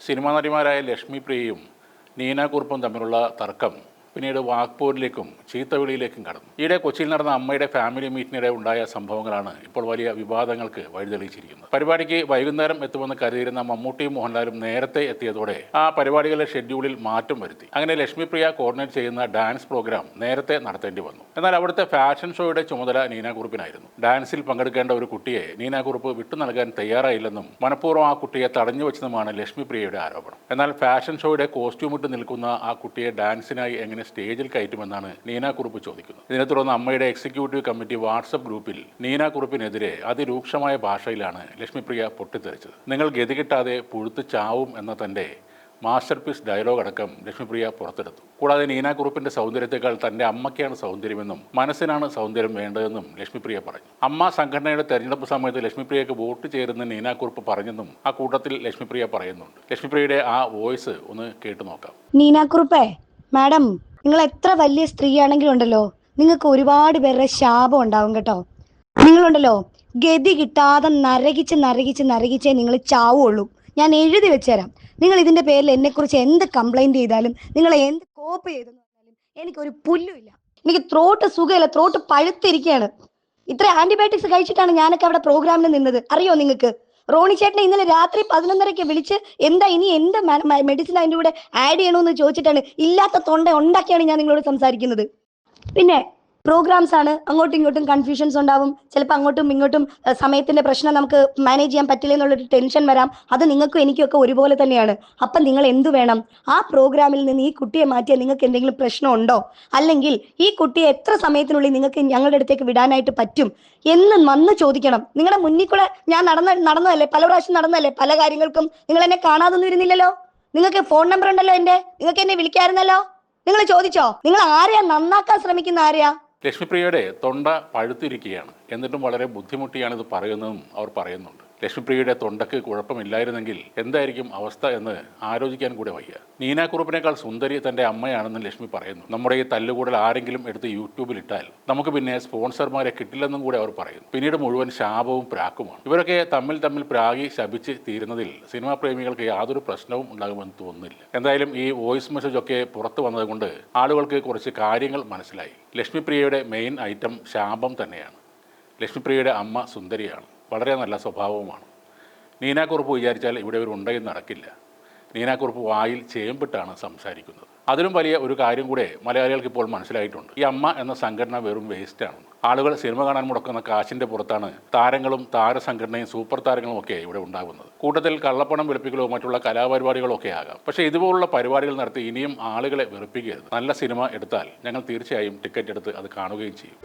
Cinema നടിമാരായ Lakshmi പ്രിയയും Neena കുറുപ്പും തമ്മിലുള്ള തർക്കം പിന്നീട് വാക്പോരിലേക്കും ചീത്തവിളിയിലേക്കും കടന്നു. ഈയിടെ കൊച്ചിയിൽ നടന്ന അമ്മയുടെ ഫാമിലി മീറ്റിനിടെ ഉണ്ടായ സംഭവങ്ങളാണ് ഇപ്പോൾ വലിയ വിവാദങ്ങൾക്ക് വഴിതെളിച്ചിരിക്കുന്നത്. പരിപാടിക്ക് വൈകുന്നേരം എത്തുമെന്ന് കരുതിയിരുന്ന മമ്മൂട്ടിയും മോഹൻലാലും നേരത്തെ എത്തിയതോടെ ആ പരിപാടികളുടെ ഷെഡ്യൂളിൽ മാറ്റം വരുത്തി. അങ്ങനെ ലക്ഷ്മി പ്രിയ കോർഡിനേറ്റ് ചെയ്യുന്ന ഡാൻസ് പ്രോഗ്രാം നേരത്തെ നടത്തേണ്ടി വന്നു. എന്നാൽ അവിടുത്തെ ഫാഷൻ ഷോയുടെ ചുമതല നീന കുറുപ്പിനായിരുന്നു. ഡാൻസിൽ പങ്കെടുക്കേണ്ട ഒരു കുട്ടിയെ നീന കുറുപ്പ് വിട്ടു നൽകാൻ തയ്യാറായില്ലെന്നും മനഃപൂർവ്വം ആ കുട്ടിയെ തടഞ്ഞു വെച്ചതുമാണ് ലക്ഷ്മി പ്രിയയുടെ ആരോപണം. എന്നാൽ ഫാഷൻ ഷോയുടെ കോസ്റ്റ്യൂം ഇട്ട് നിൽക്കുന്ന ആ കുട്ടിയെ ഡാൻസിനായി എങ്ങനെ സ്റ്റേജിൽ കയറ്റുമെന്നാണ് നീന കുറുപ്പ് ചോദിക്കുന്നത്. ഇതിനെ തുടർന്ന് അമ്മയുടെ എക്സിക്യൂട്ടീവ് കമ്മിറ്റി വാട്സപ്പ് ഗ്രൂപ്പിൽ നീന കുറുപ്പിനെതിരെ അതിരൂക്ഷമായ ഭാഷയിലാണ് ലക്ഷ്മി പ്രിയ പൊട്ടിത്തെറിച്ചത്. നിങ്ങൾ ഗതി കിട്ടാതെ പുഴുത്ത് ചാവും എന്ന തന്റെ മാസ്റ്റർ പീസ് ഡയലോഗ് അടക്കം ലക്ഷ്മിപ്രിയ പുറത്തെടുത്തു. കൂടാതെ നീന കുറുപ്പിന്റെ സൗന്ദര്യത്തെക്കാൾ തന്റെ അമ്മയ്ക്കാണ് സൗന്ദര്യമെന്നും മനസ്സിനാണ് സൗന്ദര്യം വേണ്ടതെന്നും ലക്ഷ്മിപ്രിയ പറഞ്ഞു. അമ്മ സംഘടനയുടെ തെരഞ്ഞെടുപ്പ് സമയത്ത് ലക്ഷ്മിപ്രിയക്ക് വോട്ട് ചേരുന്ന നീന കുറുപ്പ് പറഞ്ഞെന്നും ആ കൂട്ടത്തിൽ ലക്ഷ്മിപ്രിയ പറയുന്നുണ്ട്. ലക്ഷ്മിപ്രിയയുടെ ആ വോയിസ് ഒന്ന് കേട്ടു നോക്കാം. നീന കുറുപ്പേ, മാഡം, നിങ്ങൾ എത്ര വലിയ സ്ത്രീയാണെങ്കിലും ഉണ്ടല്ലോ, നിങ്ങൾക്ക് ഒരുപാട് പേരുടെ ശാപം ഉണ്ടാവും കേട്ടോ. നിങ്ങളുണ്ടല്ലോ, ഗതി കിട്ടാതെ നരകിച്ചേ നിങ്ങൾ ചാവുള്ളൂ. ഞാൻ എഴുതി വെച്ചുതരാം. നിങ്ങൾ ഇതിന്റെ പേരിൽ എന്നെക്കുറിച്ച് എന്ത് കംപ്ലൈന്റ് ചെയ്താലും, നിങ്ങൾ എന്ത് കോപ്പ് ചെയ്തെന്ന് പറഞ്ഞാലും എനിക്കൊരു പുല്ലുമില്ല. എനിക്ക് ത്രോട്ട് സുഖമില്ല, ത്രോട്ട് പഴുത്തിരിക്കുകയാണ്. ഇത്ര ആന്റിബയോട്ടിക്സ് കഴിച്ചിട്ടാണ് ഞാനൊക്കെ അവിടെ പ്രോഗ്രാമിൽ നിന്നത്, അറിയോ നിങ്ങൾക്ക്? റോണി ചേട്ടനെ ഇന്നലെ രാത്രി 11:30 വിളിച്ച് എന്താ ഇനി എന്ത് മെഡിസിൻ അതിൻ്റെ കൂടെ ആഡ് ചെയ്യണമെന്ന് ചോദിച്ചിട്ടാണ്. ഇല്ലാത്ത തൊണ്ട ഉണ്ടാക്കിയാണ് ഞാൻ നിങ്ങളോട് സംസാരിക്കുന്നത്. പിന്നെ പ്രോഗ്രാംസ് ആണ്, അങ്ങോട്ടും ഇങ്ങോട്ടും കൺഫ്യൂഷൻസ് ഉണ്ടാവും. ചിലപ്പോൾ അങ്ങോട്ടും ഇങ്ങോട്ടും സമയത്തിന്റെ പ്രശ്നം നമുക്ക് മാനേജ് ചെയ്യാൻ പറ്റില്ല എന്നുള്ളൊരു ടെൻഷൻ വരാം. അത് നിങ്ങൾക്കും എനിക്കൊക്കെ ഒരുപോലെ തന്നെയാണ്. അപ്പം നിങ്ങൾ എന്തു വേണം? ആ പ്രോഗ്രാമിൽ നിന്ന് ഈ കുട്ടിയെ മാറ്റിയാൽ നിങ്ങൾക്ക് എന്തെങ്കിലും പ്രശ്നമുണ്ടോ? അല്ലെങ്കിൽ ഈ കുട്ടിയെ എത്ര സമയത്തിനുള്ളിൽ നിങ്ങൾക്ക് ഞങ്ങളുടെ അടുത്തേക്ക് വിടാനായിട്ട് പറ്റും എന്ന് വന്ന് ചോദിക്കണം. നിങ്ങളുടെ മുന്നിൽ കൂടെ ഞാൻ നടന്നതല്ലേ, പല പ്രാവശ്യം നടന്നതല്ലേ, പല കാര്യങ്ങൾക്കും നിങ്ങൾ എന്നെ കാണാതൊന്നും ഇരുന്നില്ലല്ലോ. നിങ്ങൾക്ക് ഫോൺ നമ്പർ ഉണ്ടല്ലോ എൻ്റെ, നിങ്ങൾക്ക് എന്നെ വിളിക്കാറുന്നല്ലോ. നിങ്ങൾ ചോദിച്ചോ? നിങ്ങൾ ആരെയാ നന്നാക്കാൻ ശ്രമിക്കുന്ന? ആരെയാ? ലക്ഷ്മിപ്രിയയുടെ തൊണ്ട പഴുത്തിരിക്കുകയാണ്. എന്നിട്ടും വളരെ ബുദ്ധിമുട്ടിയാണ് ഇത് പറയുന്നതും അവർ പറയുന്നുണ്ട്. ലക്ഷ്മിപ്രിയയുടെ തൊണ്ടക്ക് കുഴപ്പമില്ലായിരുന്നെങ്കിൽ എന്തായിരിക്കും അവസ്ഥ എന്ന് ആലോചിക്കാൻ കൂടെ വയ്യ. നീന കുറുപ്പിനേക്കാൾ സുന്ദരി തൻ്റെ അമ്മയാണെന്ന് ലക്ഷ്മി പറയുന്നു. നമ്മുടെ ഈ തല്ലുകൂടൽ ആരെങ്കിലും എടുത്ത് യൂട്യൂബിൽ ഇട്ടാൽ നമുക്ക് പിന്നെ സ്പോൺസർമാരെ കിട്ടില്ലെന്നും കൂടെ അവർ പറയുന്നു. പിന്നീട് മുഴുവൻ ശാപവും പ്രാക്കുമാണ്. ഇവരൊക്കെ തമ്മിൽ പ്രാഗി ശപിച്ച് തീരുന്നതിൽ സിനിമാ പ്രേമികൾക്ക് യാതൊരു പ്രശ്നവും ഉണ്ടാകുമെന്ന് തോന്നുന്നില്ല. എന്തായാലും ഈ വോയിസ് മെസ്സേജ് ഒക്കെ പുറത്തു വന്നതുകൊണ്ട് ആളുകൾക്ക് കുറച്ച് കാര്യങ്ങൾ മനസ്സിലായി. ലക്ഷ്മിപ്രിയയുടെ മെയിൻ ഐറ്റം ശാപം തന്നെയാണ്. ലക്ഷ്മിപ്രിയയുടെ അമ്മ സുന്ദരിയാണ്, വളരെ നല്ല സ്വഭാവവുമാണ്. നീന കുറുപ്പ് വിചാരിച്ചാൽ ഇവിടെ ഒരു ഉണ്ടയും നടക്കില്ല. നീന കുറുപ്പ് വായിൽ ചേമ്പിട്ടാണ് സംസാരിക്കുന്നത്. അതിലും വലിയ ഒരു കാര്യം കൂടെ മലയാളികൾക്ക് ഇപ്പോൾ മനസ്സിലായിട്ടുണ്ട്. ഈ അമ്മ എന്ന സംഘടന വെറും വേസ്റ്റാണ്. ആളുകൾ സിനിമ കാണാൻ മുടക്കുന്ന കാശിൻ്റെ പുറത്താണ് താരങ്ങളും താരസംഘടനയും സൂപ്പർ താരങ്ങളും ഒക്കെ ഇവിടെ ഉണ്ടാകുന്നത്. കൂട്ടത്തിൽ കള്ളപ്പണം വെളുപ്പിക്കലോ മറ്റുള്ള കലാപരിപാടികളോ ഒക്കെ ആകാം. പക്ഷേ ഇതുപോലുള്ള പരിപാടികൾ നടത്തി ഇനിയും ആളുകളെ വെറുപ്പിക്കരുത്. നല്ല സിനിമ എടുത്താൽ ഞങ്ങൾ തീർച്ചയായും ടിക്കറ്റ് എടുത്ത് അത് കാണുകയും ചെയ്യും.